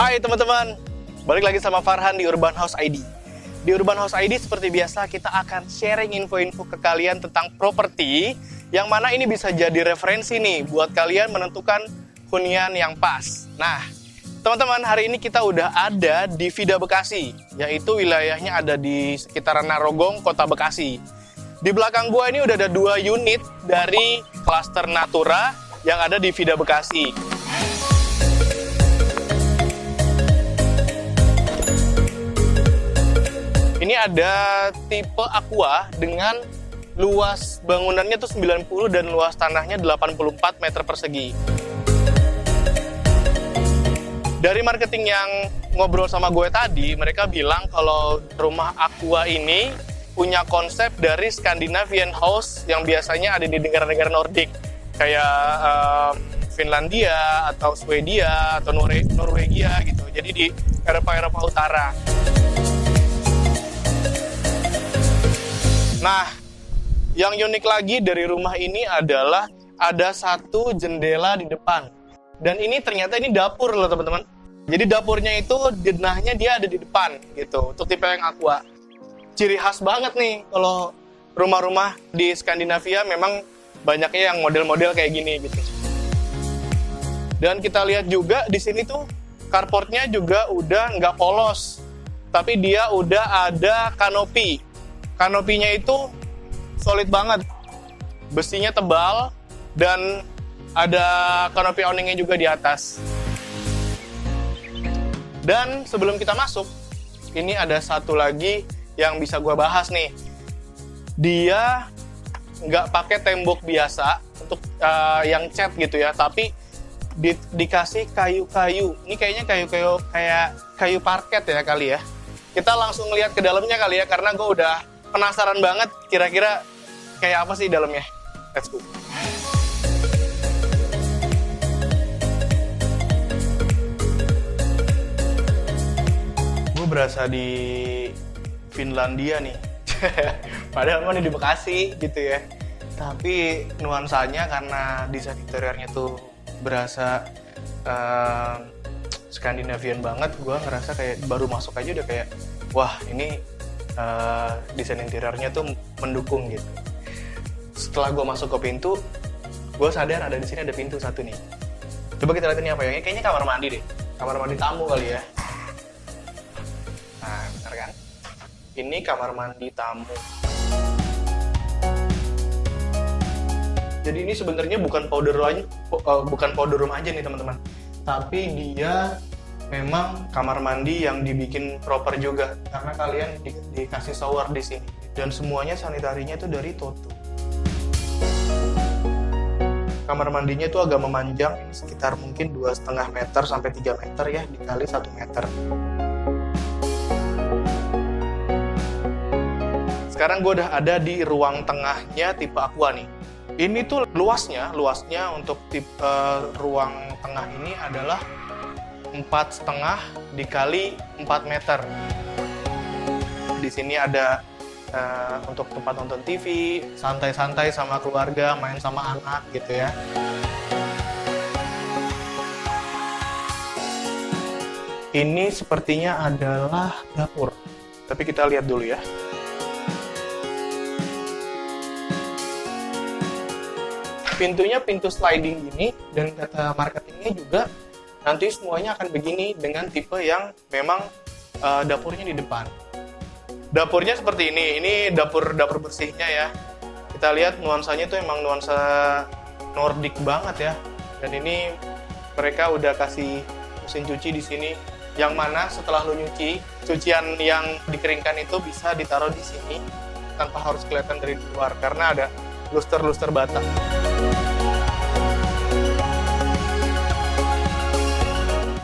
Hai teman-teman, balik lagi sama Farhan di Urban House ID. Di Urban House ID seperti biasa kita akan sharing info-info ke kalian tentang properti yang mana ini bisa jadi referensi nih buat kalian menentukan hunian yang pas. Nah, teman-teman, hari ini kita udah ada di Vida Bekasi, yaitu wilayahnya ada di sekitaran Narogong, Kota Bekasi. Di belakang gua ini udah ada 2 unit dari klaster Natura yang ada di Vida Bekasi. Ini ada tipe Aqua dengan luas bangunannya tuh 90 dan luas tanahnya 84 meter persegi. Dari marketing yang ngobrol sama gue tadi, mereka bilang kalau rumah Aqua ini punya konsep dari Scandinavian House yang biasanya ada di negara-negara Nordik, kayak Finlandia atau Swedia atau Norwegia gitu. Jadi di Eropa Utara. Nah, yang unik lagi dari rumah ini adalah ada 1 jendela di depan. Dan ini ternyata ini dapur loh teman-teman. Jadi dapurnya itu denahnya dia ada di depan gitu, untuk tipe yang Aqua. Ciri khas banget nih kalau rumah-rumah di Skandinavia memang banyaknya yang model-model kayak gini gitu. Dan kita lihat juga di sini tuh carportnya juga udah nggak polos, tapi dia udah ada kanopi. Kanopinya itu solid banget, besinya tebal, dan ada kanopi awningnya juga di atas. Dan sebelum kita masuk, ini ada satu lagi yang bisa gue bahas nih. Dia nggak pakai tembok biasa untuk yang cat gitu ya, tapi dikasih kayu-kayu. Ini kayaknya kayu parket ya kali ya. Kita langsung lihat ke dalamnya kali ya, karena gue udah penasaran banget kira-kira kayak apa sih dalamnya. Let's go. Gue berasa di Finlandia nih. Padahal mah di Bekasi gitu ya. Tapi nuansanya karena desain interiornya tuh berasa Skandinavian banget. Gue ngerasa kayak baru masuk aja udah kayak, wah ini desain interiornya tuh mendukung gitu. Setelah gue masuk ke pintu, gue sadar ada di sini ada pintu satu nih. Coba kita lihat ini apa ya? Kayaknya kamar mandi deh, kamar mandi tamu kali ya. Nah, benar kan? Ini kamar mandi tamu. Jadi ini sebenarnya bukan powder room aja nih teman-teman, tapi dia memang kamar mandi yang dibikin proper juga, karena kalian dikasih shower di sini dan semuanya sanitarinya itu dari Toto. Kamar mandinya itu agak memanjang, sekitar mungkin 2,5 meter sampai 3 meter ya, dikali 1 meter. Sekarang gue udah ada di ruang tengahnya tipe Aqua nih. Ini tuh luasnya untuk tipe ruang tengah ini adalah 4,5 dikali 4 meter. Di sini ada untuk tempat nonton TV, santai-santai sama keluarga, main sama anak gitu ya. Ini sepertinya adalah dapur, tapi kita lihat dulu ya. Pintunya pintu sliding gini, dan kata marketingnya juga nanti semuanya akan begini dengan tipe yang memang dapurnya di depan. Dapurnya seperti ini dapur bersihnya ya. Kita lihat nuansanya tuh emang nuansa Nordik banget ya. Dan ini mereka udah kasih mesin cuci di sini, yang mana setelah lu nyuci, cucian yang dikeringkan itu bisa ditaruh di sini tanpa harus kelihatan dari luar, karena ada luster bata.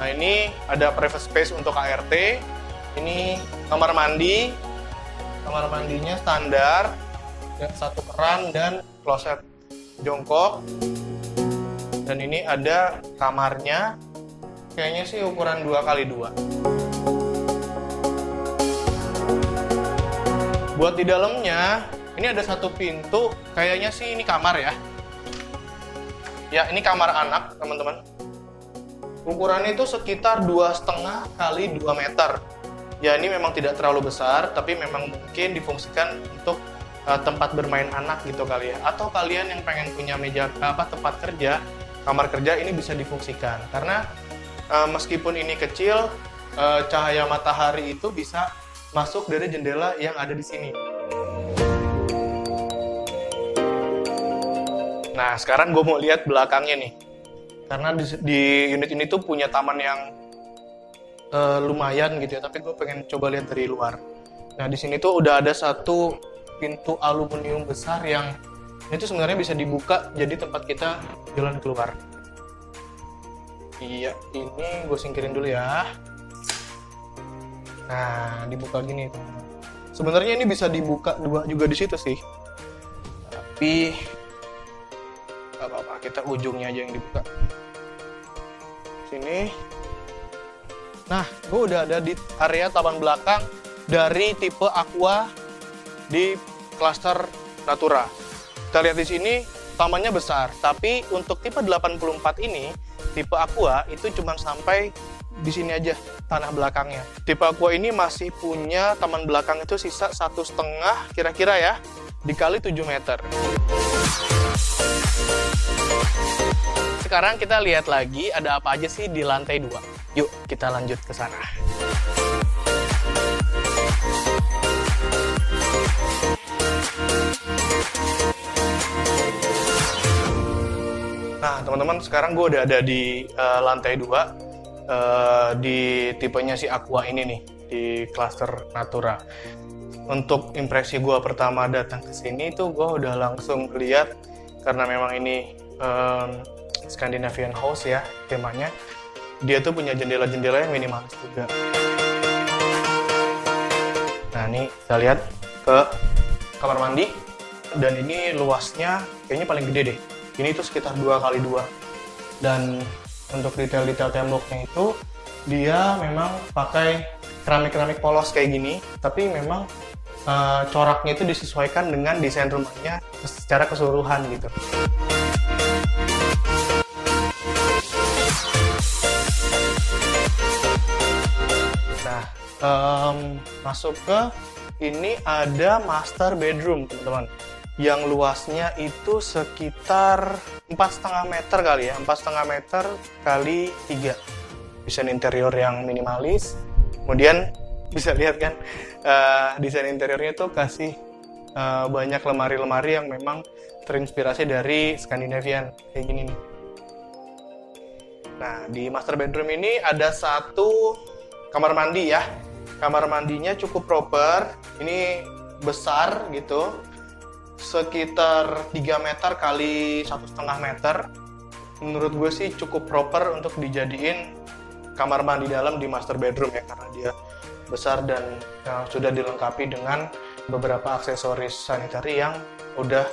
Nah, ini ada private space untuk ART. Ini kamar mandi. Kamar mandinya standar, 1 keran dan kloset jongkok. Dan ini ada kamarnya. Kayaknya sih ukuran 2x2. Buat di dalamnya, ini ada 1 pintu. Kayaknya sih ini kamar ya. Ya, ini kamar anak, teman-teman. Ukurannya itu sekitar 2,5 kali 2 meter. Ya ini memang tidak terlalu besar, tapi memang mungkin difungsikan untuk tempat bermain anak gitu kali ya. Atau kalian yang pengen punya tempat kerja, kamar kerja, ini bisa difungsikan. Karena meskipun ini kecil, cahaya matahari itu bisa masuk dari jendela yang ada di sini. Nah, sekarang gue mau lihat belakangnya nih. Karena di unit ini tuh punya taman yang lumayan gitu ya, tapi gue pengen coba lihat dari luar. Nah, di sini tuh udah ada satu pintu aluminium besar yang ini tuh sebenarnya bisa dibuka jadi tempat kita jalan keluar. Iya, ini gue singkirin dulu ya. Nah, dibuka gini tuh. Sebenarnya ini bisa dibuka dua juga di situ sih. Tapi nggak apa-apa, kita ujungnya aja yang dibuka. Sini. Nah, gue udah ada di area taman belakang dari tipe Aqua di klaster Natura. Kita lihat di sini tamannya besar, tapi untuk tipe 84 ini, tipe Aqua itu cuma sampai di sini aja tanah belakangnya. Tipe Aqua ini masih punya taman belakang itu sisa 1,5 kira-kira ya, dikali 7 meter. Sekarang kita lihat lagi ada apa aja sih di lantai 2. Yuk kita lanjut ke sana. Nah teman-teman, sekarang gue udah ada di lantai 2 di tipenya si Aqua ini nih, di klaster Natura. Untuk impresi gue pertama datang ke sini tuh gue udah langsung lihat, karena memang ini Scandinavian house ya temanya, dia tuh punya jendela-jendela yang minimalis juga. Nah ini kita lihat ke kamar mandi, dan ini luasnya kayaknya paling gede deh. Ini tuh sekitar 2x2, dan untuk detail-detail temboknya itu dia memang pakai keramik-keramik polos kayak gini, tapi memang coraknya itu disesuaikan dengan desain rumahnya secara keseluruhan gitu. Nah, masuk ke ini ada master bedroom teman-teman, yang luasnya itu sekitar 4,5 meter kali ya, 4,5 meter kali 3. Desain interior yang minimalis, kemudian bisa lihat kan desain interiornya tuh kasih banyak lemari-lemari yang memang terinspirasi dari Scandinavian kayak gini nih. Nah di master bedroom ini ada satu kamar mandi ya. Kamar mandinya cukup proper, ini besar gitu, sekitar 3 meter kali 1,5 meter. Menurut gue sih cukup proper untuk dijadiin kamar mandi dalam di master bedroom ya, karena dia besar dan sudah dilengkapi dengan beberapa aksesoris sanitary yang udah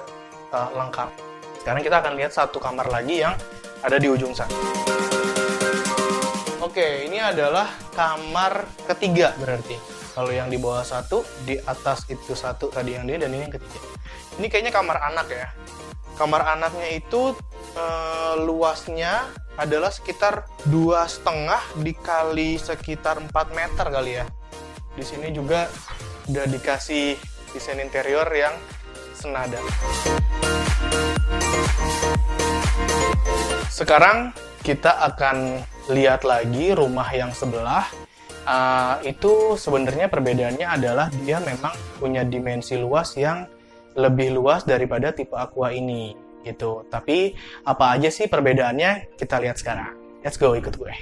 lengkap. Sekarang kita akan lihat satu kamar lagi yang ada di ujung sana. Oke, ini adalah kamar ketiga berarti. Kalau yang di bawah satu, di atas itu satu tadi yang dia, dan ini yang ketiga. Ini kayaknya kamar anak ya. Kamar anaknya itu luasnya adalah sekitar 2,5 dikali sekitar 4 meter kali ya. Di sini juga udah dikasih desain interior yang senada. Sekarang kita akan lihat lagi rumah yang sebelah. Itu sebenarnya perbedaannya adalah dia memang punya dimensi luas yang lebih luas daripada tipe Aqua ini gitu. Tapi apa aja sih perbedaannya, kita lihat sekarang. Let's go, ikut gue.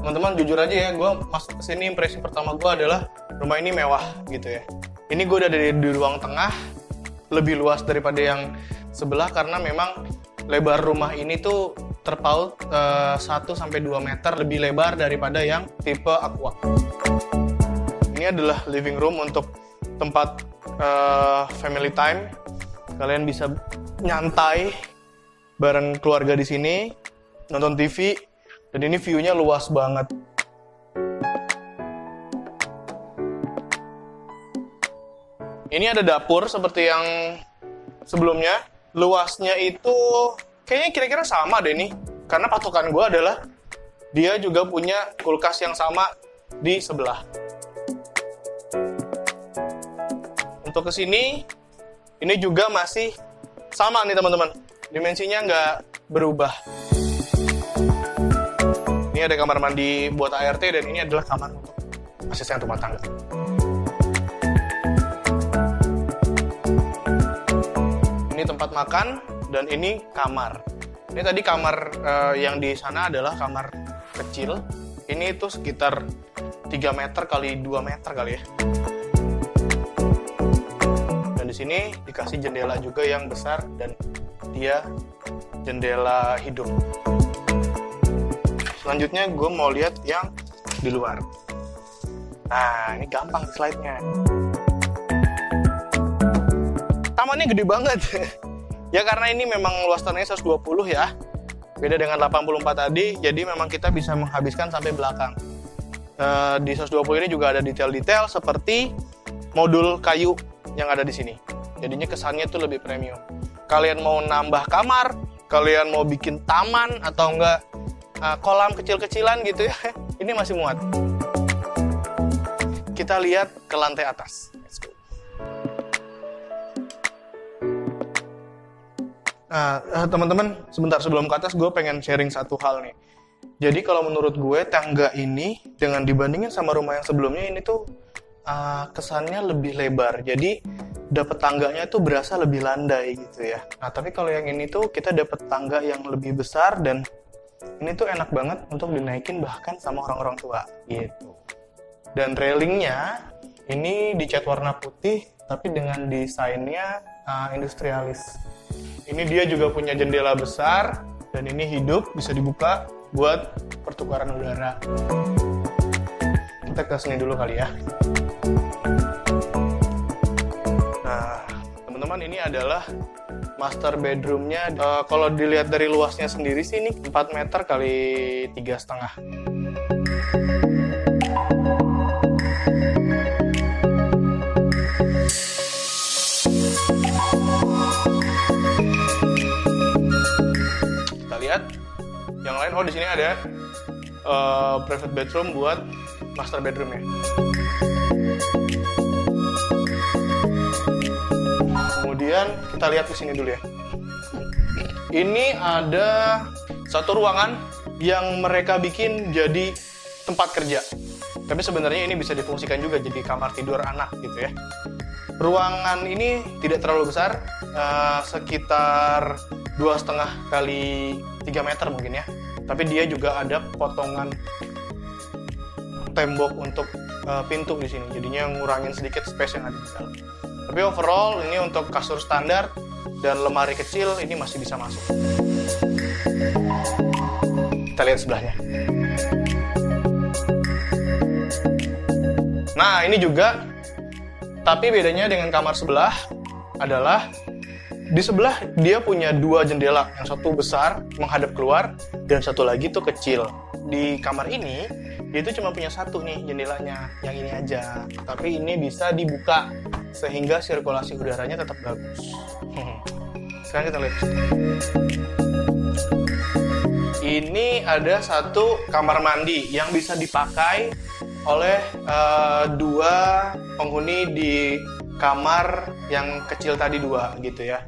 Teman-teman jujur aja ya, gue masuk ke sini impresi pertama gue adalah rumah ini mewah gitu ya. Ini gue udah di ruang tengah, lebih luas daripada yang sebelah karena memang lebar rumah ini tuh terpaut 1-2 meter lebih lebar daripada yang tipe Aqua. Ini adalah living room untuk tempat family time. Kalian bisa nyantai bareng keluarga di sini, nonton TV, dan ini view-nya luas banget. Ini ada dapur seperti yang sebelumnya. Luasnya itu kayaknya kira-kira sama deh nih. Karena patokan gue adalah dia juga punya kulkas yang sama di sebelah. Untuk kesini, ini juga masih sama nih teman-teman. Dimensinya nggak berubah. Ini ada kamar mandi buat ART dan ini adalah kamar untuk asisten rumah tangga. Ini tempat makan dan ini kamar. Ini tadi kamar yang di sana adalah kamar kecil. Ini itu sekitar 3 meter kali 2 meter kali ya. Dan di sini dikasih jendela juga yang besar dan dia jendela hidup. Selanjutnya gue mau lihat yang di luar. Nah, ini gampang slide-nya. Tamannya gede banget. Ya karena ini memang luas tanahnya 120 ya. Beda dengan 84 tadi, jadi memang kita bisa menghabiskan sampai belakang. Di 120 ini juga ada detail-detail seperti modul kayu yang ada di sini. Jadinya kesannya tuh lebih premium. Kalian mau nambah kamar, kalian mau bikin taman atau enggak kolam kecil-kecilan gitu ya, ini masih muat. Kita lihat ke lantai atas. Let's go. Nah, teman-teman, sebentar sebelum ke atas gue pengen sharing satu hal nih. Jadi kalau menurut gue tangga ini dengan dibandingin sama rumah yang sebelumnya ini tuh kesannya lebih lebar. Jadi dapat tangganya tuh berasa lebih landai gitu ya. Nah, tapi kalau yang ini tuh kita dapat tangga yang lebih besar dan ini tuh enak banget untuk dinaikin bahkan sama orang-orang tua gitu. Dan railingnya ini dicat warna putih tapi dengan desainnya industrialis. Ini dia juga punya jendela besar dan ini hidup, bisa dibuka buat pertukaran udara. Kita ke sini dulu kali ya. Nah, teman-teman, ini adalah master bedroomnya. Kalau dilihat dari luasnya sendiri sih ini 4 meter kali 3,5. Kita lihat yang lain. Oh, di sini ada private bedroom buat master bedroomnya. Kemudian kita lihat ke sini dulu ya. Ini ada satu ruangan yang mereka bikin jadi tempat kerja. Tapi sebenarnya ini bisa difungsikan juga jadi kamar tidur anak gitu ya. Ruangan ini tidak terlalu besar, sekitar 2,5 kali 3 meter mungkin ya. Tapi dia juga ada potongan tembok untuk pintu di sini. Jadinya ngurangin sedikit space yang ada di dalam. Tapi overall ini untuk kasur standar dan lemari kecil ini masih bisa masuk. Kita lihat sebelahnya. Nah, ini juga, tapi bedanya dengan kamar sebelah adalah di sebelah dia punya 2 jendela, yang satu besar menghadap keluar dan satu lagi tuh kecil. Di kamar ini dia itu cuma punya satu nih jendelanya, yang ini aja. Tapi ini bisa dibuka sehingga sirkulasi udaranya tetap bagus. Sekarang kita lihat. Ini ada satu kamar mandi yang bisa dipakai oleh 2 penghuni di kamar yang kecil tadi 2 gitu ya.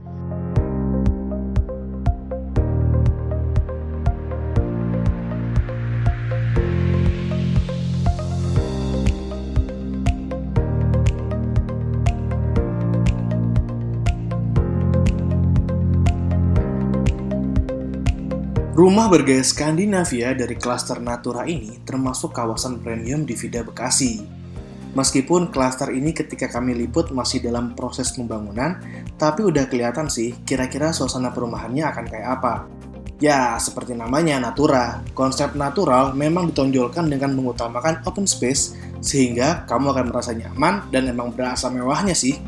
Rumah bergaya Skandinavia dari klaster Natura ini termasuk kawasan premium di Vida Bekasi. Meskipun klaster ini ketika kami liput masih dalam proses pembangunan, tapi udah kelihatan sih kira-kira suasana perumahannya akan kayak apa. Ya, seperti namanya Natura, konsep natural memang ditonjolkan dengan mengutamakan open space sehingga kamu akan merasa nyaman dan emang berasa mewahnya sih.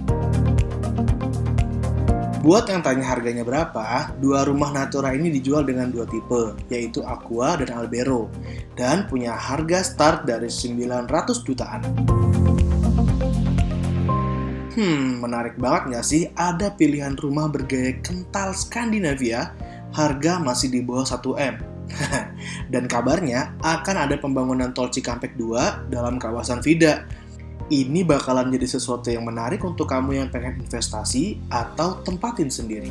Buat yang tanya harganya berapa, 2 rumah Natura ini dijual dengan 2 tipe, yaitu Aqua dan Albero, dan punya harga start dari 900 jutaan. Menarik banget nggak sih ada pilihan rumah bergaya kental Skandinavia, harga masih di bawah 1M. Dan kabarnya akan ada pembangunan tol Cikampek 2 dalam kawasan Vida. Ini bakalan jadi sesuatu yang menarik untuk kamu yang pengen investasi atau tempatin sendiri.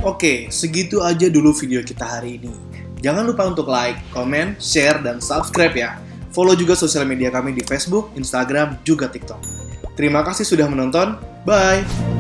Oke, segitu aja dulu video kita hari ini. Jangan lupa untuk like, komen, share, dan subscribe ya. Follow juga sosial media kami di Facebook, Instagram, juga TikTok. Terima kasih sudah menonton. Bye!